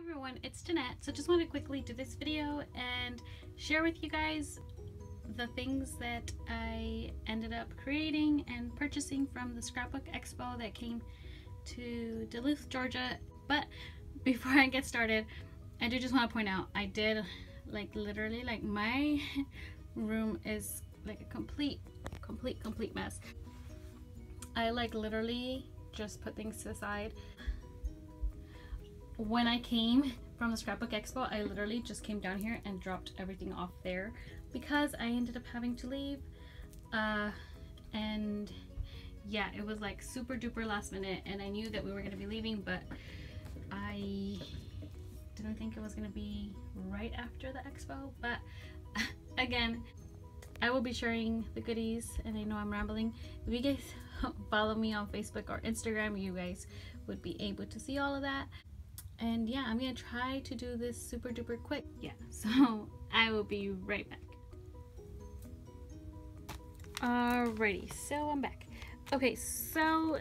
everyone, it's ηℓttℓ. So just want to quickly do this video and share with you guys the things that I ended up creating and purchasing from the Scrapbook Expo that came to Duluth, Georgia. But before I get started, I do just want to point out, I did literally my room is like a complete mess. I literally just put things aside. When I came from the Scrapbook Expo, I literally just came down here and dropped everything off there because I ended up having to leave. And yeah, it was like super duper last minute, and I knew that we were going to be leaving, but I didn't think it was going to be right after the expo. But again, I will be sharing the goodies, and I know I'm rambling. If you guys follow me on Facebook or Instagram, you guys would be able to see all of that. And yeah, I'm gonna try to do this super duper quick. Yeah, so I will be right back. Alrighty, so I'm back. Okay, so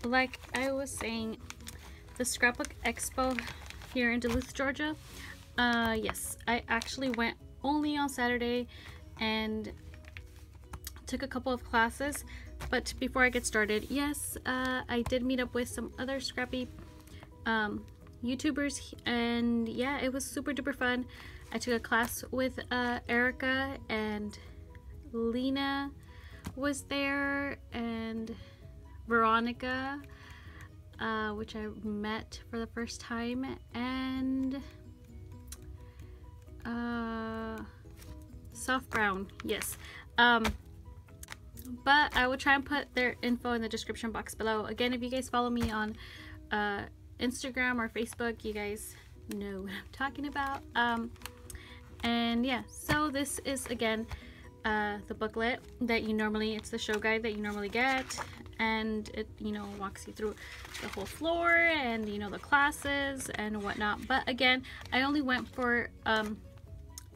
like I was saying, the Scrapbook Expo here in Duluth, Georgia. Yes, I actually went only on Saturday and took a couple of classes. But before I get started, yes, I did meet up with some other Scrappy YouTubers, and yeah, it was super duper fun. I took a class with Erica, and Lena was there, and Veronica, which I met for the first time, and Soft Brown, yes. But I will try and put their info in the description box below. Again, if you guys follow me on Instagram or Facebook, you guys know what I'm talking about. And yeah, so this is again the booklet that you normally, it's the show guide that you normally get, and it, you know, walks you through the whole floor and, you know, the classes and whatnot. But again, I only went for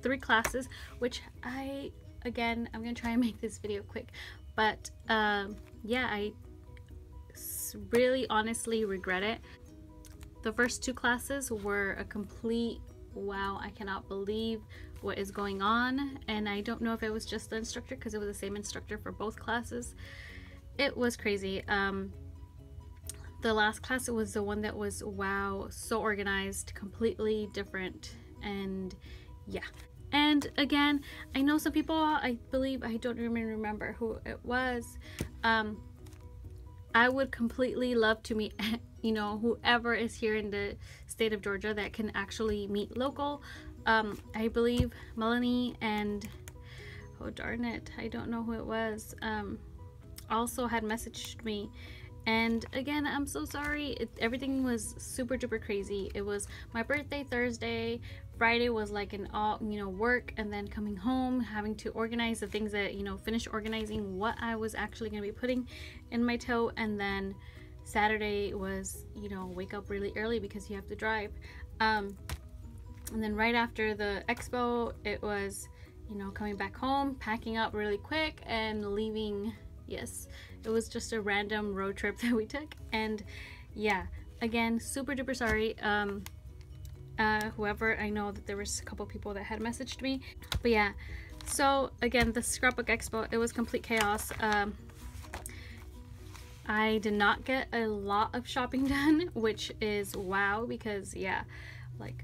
3 classes, which I'm gonna try and make this video quick. But yeah, I really honestly regret it. The first 2 classes were a complete wow, I cannot believe what is going on. And I don't know if it was just the instructor, because it was the same instructor for both classes. It was crazy. The last class was the one that was wow, so organized, completely different, and yeah. And again, I know some people, I believe, I don't even remember who it was. I would completely love to meet, you know, whoever is here in the state of Georgia that can actually meet local. I believe Melanie and, oh darn it, I don't know who it was, also had messaged me. And again, I'm so sorry. Everything was super duper crazy. It was my birthday Thursday. Friday was like an all, you know, work, and then coming home, having to organize the things that, you know, finish organizing what I was actually going to be putting in my tote. And then Saturday was, you know, wake up really early because you have to drive. And then right after the expo, it was, you know, coming back home, packing up really quick and leaving. Yes, it was just a random road trip that we took. And yeah, again, super duper sorry. Whoever, I know that there was a couple people that had messaged me, but yeah. So again, the Scrapbook Expo, it was complete chaos. I did not get a lot of shopping done, which is wow, because yeah, like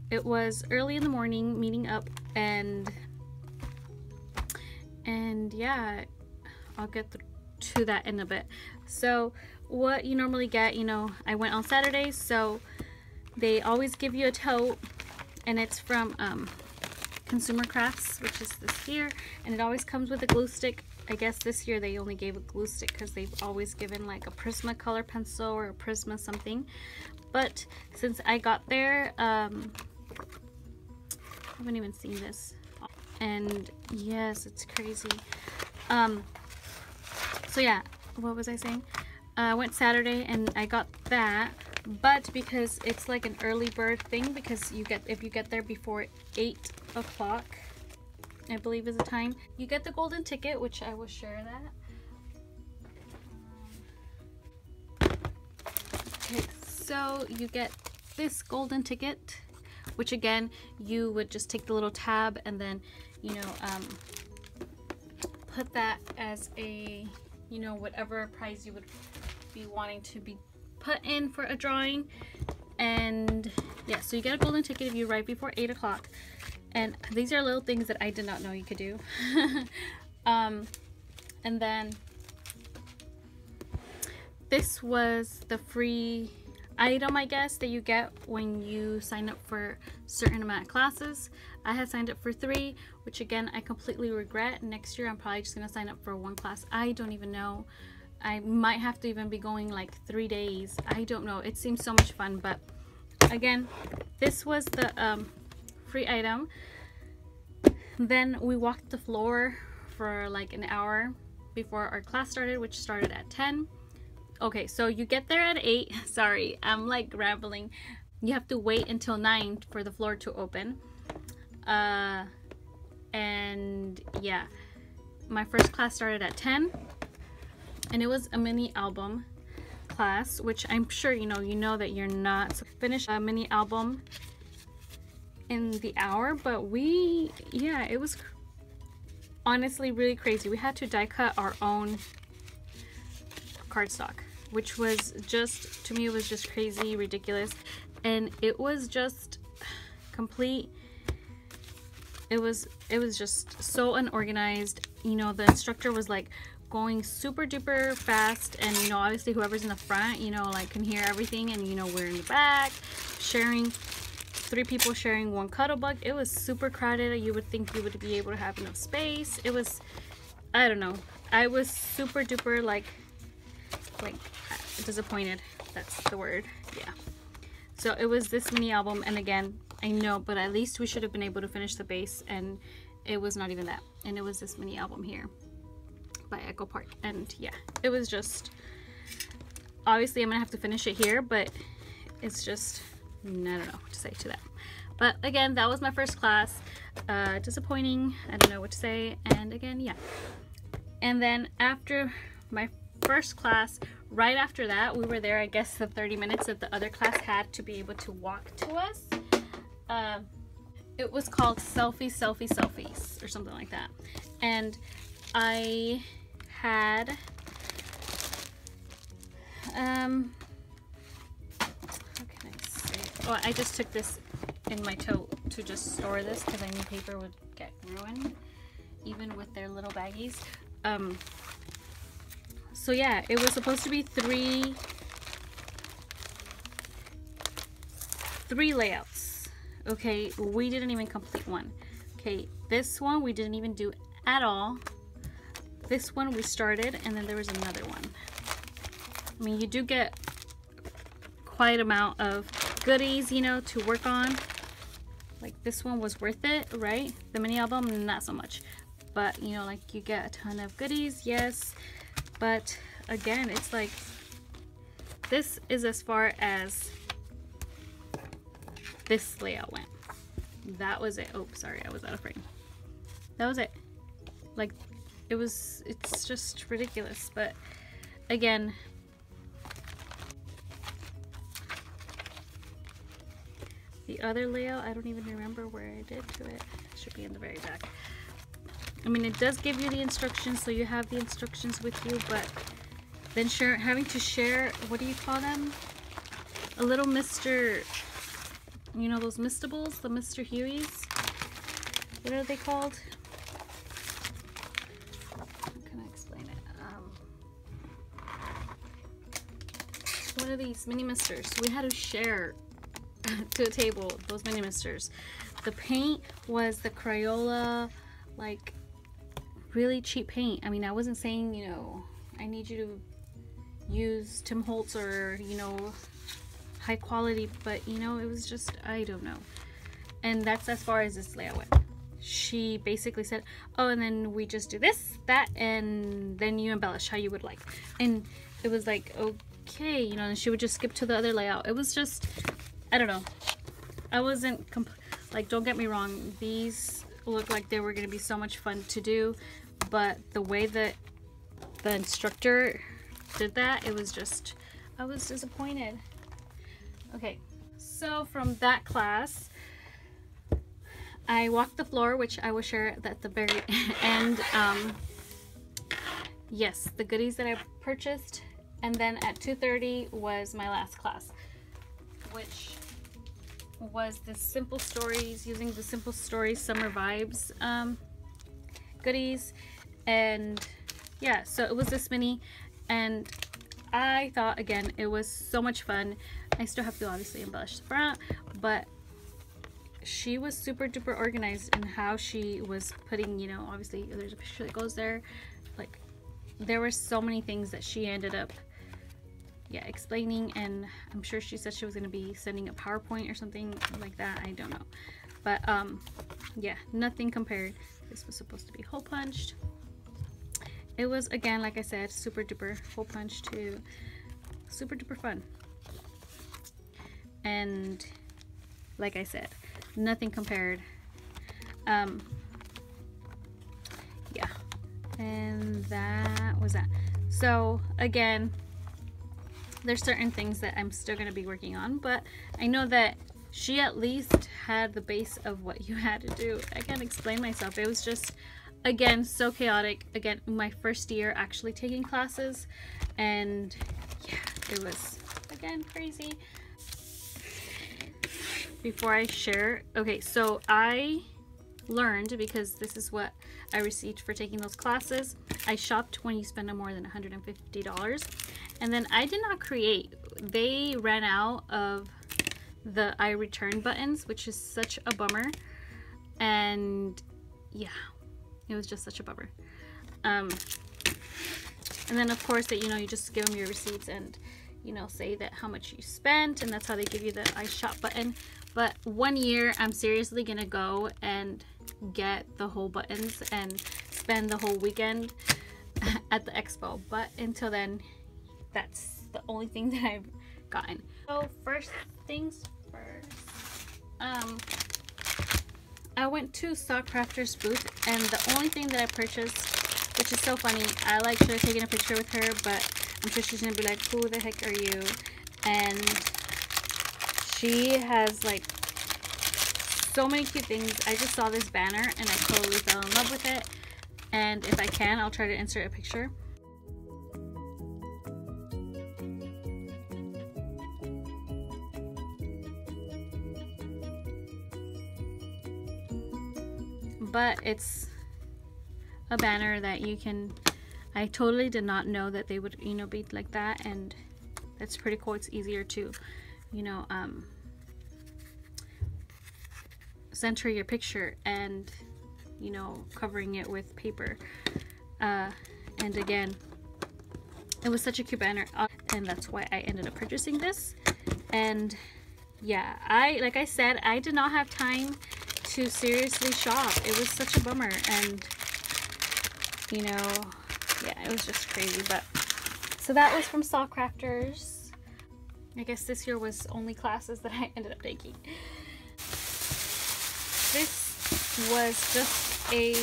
it was early in the morning meeting up, and yeah, I'll get to that in a bit. So what you normally get, you know, I went on Saturdays, so they always give you a tote, and it's from Consumer Crafts, which is this here, and it always comes with a glue stick. I guess this year they only gave a glue stick because they've always given like a Prisma color pencil or a Prisma something. But since I got there, I haven't even seen this, and yes, it's crazy. So yeah, what was I saying? I went Saturday and I got that, but because it's like an early bird thing, because you get, if you get there before 8 o'clock, I believe is the time, you get the golden ticket, which I will share that. Okay, so you get this golden ticket, which again, you would just take the little tab and then, you know, put that as a, you know, whatever prize you would be wanting to be put in for a drawing. And yeah, so you get a golden ticket if you write before 8 o'clock. And these are little things that I did not know you could do. And then this was the free item, I guess, that you get when you sign up for certain amount of classes. I had signed up for 3, which again, I completely regret. Next year, I'm probably just gonna sign up for 1 class. I don't even know. I might have to even be going like 3 days. I don't know. It seems so much fun, but again, this was the free item. Then we walked the floor for like an hour before our class started, which started at 10. Okay, so you get there at 8. Sorry, I'm like rambling. You have to wait until 9 for the floor to open. And yeah, my first class started at 10, and it was a mini album class, which I'm sure you know that you're not finished a mini album in the hour, but yeah, it was honestly really crazy. We had to die cut our own cardstock, which was just, to me, it was just crazy, ridiculous, and it was just complete. It was just so unorganized. You know, the instructor was like going super duper fast, and you know, obviously whoever's in the front, you know, like can hear everything, and you know, we're in the back sharing, 3 people sharing 1 cuddle bug. It was super crowded. You would think you would be able to have enough space. It was, I don't know, I was super duper like disappointed. That's the word. Yeah, so it was this mini album, and again, I know, but at least we should have been able to finish the base, and it was not even that. And it was this mini album here by Echo Park, and yeah, it was just, obviously I'm gonna have to finish it here, but it's just, I don't know what to say to that. But again, that was my first class. Disappointing, I don't know what to say. And again, yeah, and then after my first class, right after that, we were there, I guess, the 30 minutes that the other class had to be able to walk to us. It was called Selfies or something like that, and I had how can I say, oh, I just took this in my tote to just store this because I knew paper would get ruined even with their little baggies. So yeah, it was supposed to be three layouts. Okay, we didn't even complete one. Okay, this one we didn't even do at all. This one we started, and then there was another one. I mean, you do get quite amount of goodies, you know, to work on. Like this one was worth it, right? The mini album, not so much. But you know, like you get a ton of goodies, yes. But again, it's like, this is as far as this layout went. That was it. Oh, sorry, I was out of frame. That was it. Like, it's just ridiculous. But again, the other layout, I don't even remember where I did to it. It should be in the very back. I mean, it does give you the instructions, so you have the instructions with you, but then having to share, what do you call them? A little Mr. You know those Mistables, the Mr. Hueys? What are they called? How can I explain it? What are these mini misters? We had to share to a table those mini misters. The paint was the Crayola, like really cheap paint. I mean, I wasn't saying, you know, I need you to use Tim Holtz or, you know, high quality, but you know, it was just, I don't know. And that's as far as this layout went. She basically said, oh, and then we just do this, that, and then you embellish how you would like. And it was like, okay, you know, and she would just skip to the other layout. It was just, I don't know. I wasn't, like, don't get me wrong, these looked like they were going to be so much fun to do, but the way that the instructor did that, it was just, I was disappointed. Okay, So from that class, I walked the floor, which I will share at the very end. Yes, the goodies that I purchased. And then at 2:30 was my last class, which was the Simple Stories, using the Simple Stories Summer Vibes goodies. And yeah, so it was this mini, and I thought, again, it was so much fun. I still have to obviously embellish the front, but she was super duper organized in how she was putting, you know, obviously there's a picture that goes there. Like, there were so many things that she ended up, yeah, explaining, and I'm sure she said she was going to be sending a PowerPoint or something like that. I don't know. But yeah, nothing compared. This was supposed to be hole punched. It was, again, like I said, super duper hole punch too. Super duper fun. And like I said, nothing compared. Yeah. And that was that. So again, there's certain things that I'm still going to be working on, but I know that she at least had the base of what you had to do. I can't explain myself. It was just, again, so chaotic. Again, my first year actually taking classes, and yeah, it was, again, crazy. Before I share, okay, so I learned, because this is what I received for taking those classes, I shopped when you spend no more than $150, and then I did not create. They ran out of the I return buttons, which is such a bummer, and yeah, it was just such a bummer. And then of course that, you know, you just give them your receipts and, you know, say that how much you spent, and that's how they give you the I shop button. But one year I'm seriously gonna go and get the whole buttons and spend the whole weekend at the expo. But until then, that's the only thing that I've gotten. So first things first, I went to Sock Crafters booth, and the only thing that I purchased, which is so funny, I like should have taken a picture with her, but I'm sure she's gonna be like, who the heck are you? And she has like so many cute things. I just saw this banner and I totally fell in love with it, and if I can, I'll try to insert a picture. But it's a banner that you can, I totally did not know that they would, you know, be like that, and that's pretty cool. It's easier to, you know, center your picture and, you know, covering it with paper. And again, it was such a cute banner, and that's why I ended up purchasing this. And yeah, like I said, I did not have time to seriously shop. It was such a bummer, and you know, yeah, it was just crazy. But so that was from Sock Crafters. I guess this year was only classes that I ended up taking. This was just a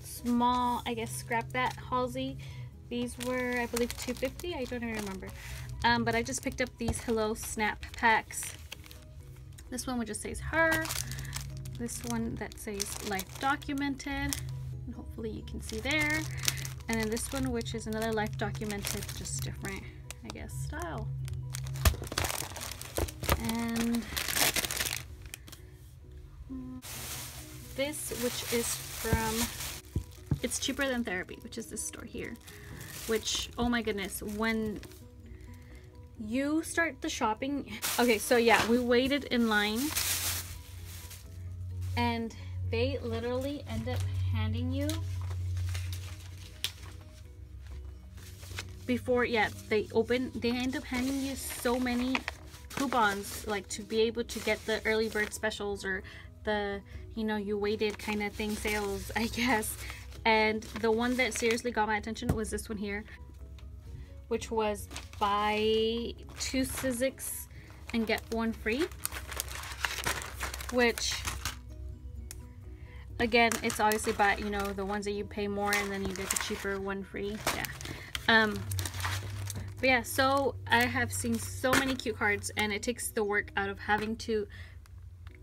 small, I guess, scrap that haulsie. These were, I believe, $2.50. I don't even remember. But I just picked up these Hello Snap packs. This one which just says her. This one that says life documented, and hopefully you can see there. And then this one, which is another life documented, just different, I guess, style. And this, which is from It's Cheaper Than Therapy, which is this store here, which, oh my goodness, when you start the shopping, okay, so yeah, we waited in line, and they literally end up handing you, before, yeah, they end up handing you so many coupons, like to be able to get the early bird specials, or the, you know, you waited kind of thing sales, I guess. And the one that seriously got my attention was this one here, which was buy 2 Sizzix and get 1 free, which, again, it's obviously by, you know, the ones that you pay more and then you get the cheaper 1 free. Yeah. But yeah, so I have seen so many cute cards, and it takes the work out of having to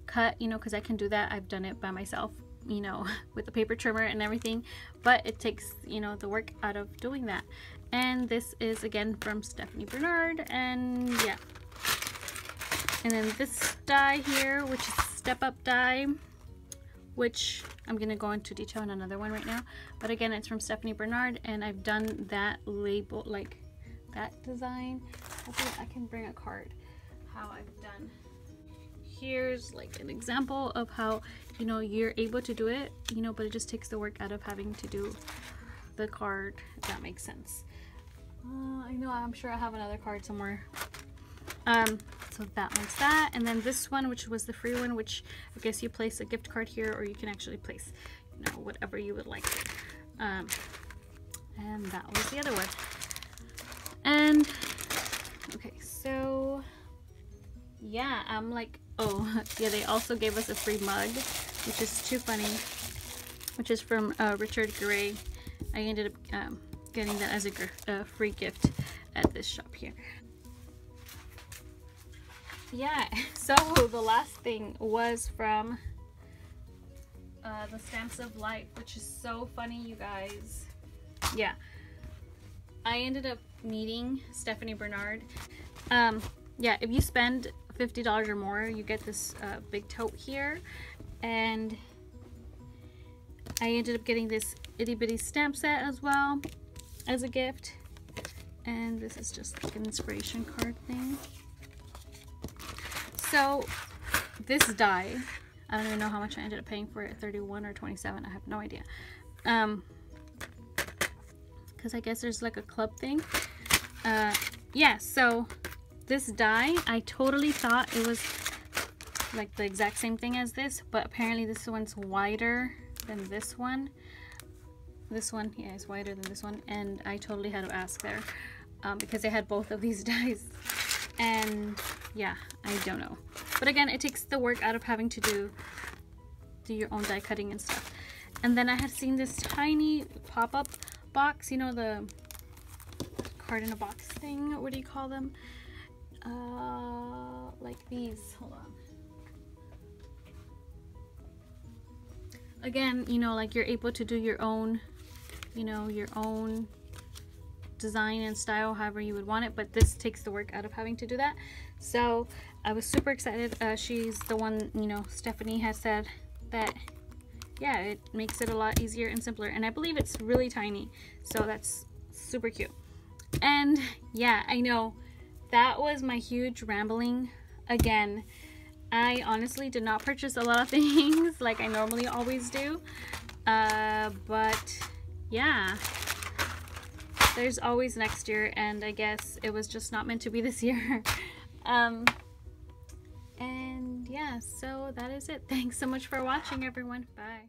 cut, you know, because I can do that. I've done it by myself, you know, with the paper trimmer and everything, but it takes, you know, the work out of doing that. And this is again from Stephanie Bernard, and yeah. And then this die here, which is Step Up die, which I'm gonna go into detail on another one right now, but again, it's from Stephanie Bernard, and I've done that label, like that design. Hopefully I can bring a card how I've done. Here's like an example of how, you know, you're able to do it, you know, but it just takes the work out of having to do the card, if that makes sense. I know, I'm sure I have another card somewhere. So that one's that, and then this one, which was the free one, which I guess you place a gift card here, or you can actually place, you know, whatever you would like. And that was the other one. And okay, so yeah, I'm like, oh yeah, they also gave us a free mug, which is too funny, which is from Richard Gray. I ended up getting that as a free gift at this shop here. Yeah, so the last thing was from the Stamps of Life, which is so funny, you guys. Yeah, I ended up meeting Stephanie Bernard. Yeah, if you spend $50 or more, you get this big tote here, and I ended up getting this itty bitty stamp set as well as a gift, and this is just like an inspiration card thing. So this die, I don't even know how much I ended up paying for it, 31 or 27, I have no idea, because I guess there's like a club thing. Yeah, so this die, I totally thought it was like the exact same thing as this, but apparently this one's wider than this one. This one, yeah, is wider than this one, and I totally had to ask there, because they had both of these dies, and yeah, I don't know. But again, it takes the work out of having to do your own die cutting and stuff. And then I had seen this tiny pop-up box, you know, the card in a box thing, what do you call them? Like these, hold on. Again, you know, like you're able to do your own, you know, your own design and style however you would want it, but this takes the work out of having to do that. So I was super excited. She's the one, you know, Stephanie has said that, yeah, it makes it a lot easier and simpler, and I believe it's really tiny, so that's super cute. And yeah, I know that was my huge rambling again. I honestly did not purchase a lot of things like I normally always do, but yeah, there's always next year, and I guess it was just not meant to be this year. And yeah, so that is it. Thanks so much for watching, everyone. Bye.